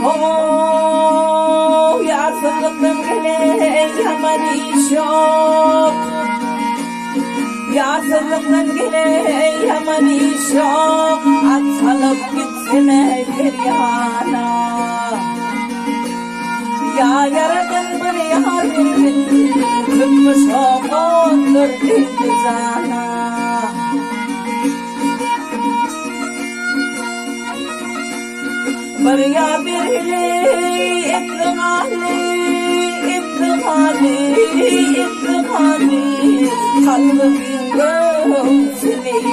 Oh, yazılıktan gele yaman iş yok. Yazılıktan gele yaman iş yok. At salıp gitsene keryana. Ya yaradan bir yar verdin, kırmış oğuldur dedi cana. Bir ya birli ettimali, kalbim göğsüneydanı.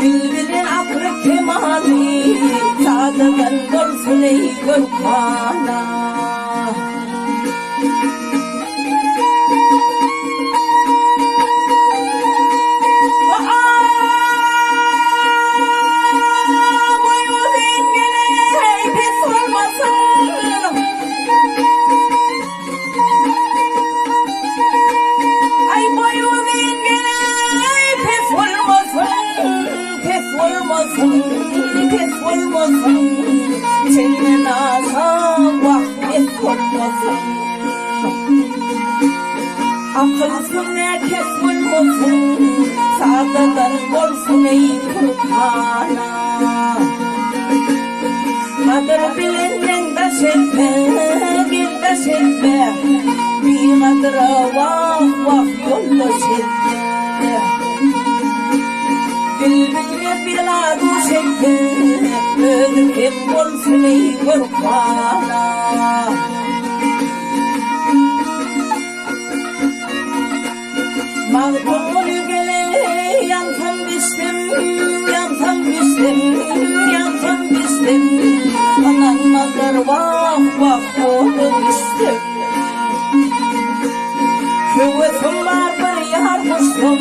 Bilbilin aklı kemali, sadıkan görsüney gülkana. Pes olmasın, senin ağzın vakit olmasın. Akılsın ne kes olmasın, sağdadan olsun ey kurtana. Kadir bilenden daş etme, bir daş etme, bir kadıra vah vah yoldaş etme. Bilbilme bila düşekte, ödüm hep olsun ey kurtana. Mağdur gele yansam düştüm, yansam düştüm, yansam düştüm. Ananmadır vah vah oldu düştüm. Kuvvetim var bir yar kuştum,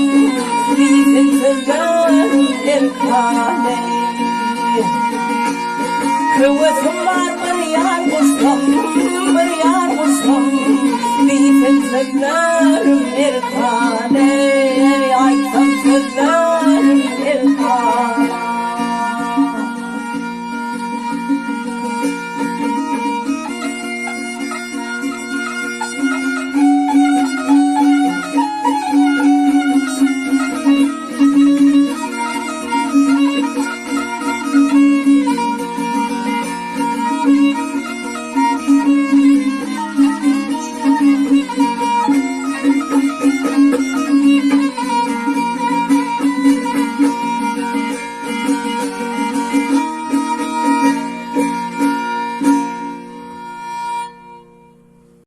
bizim sözler el kâle. Kuvvetim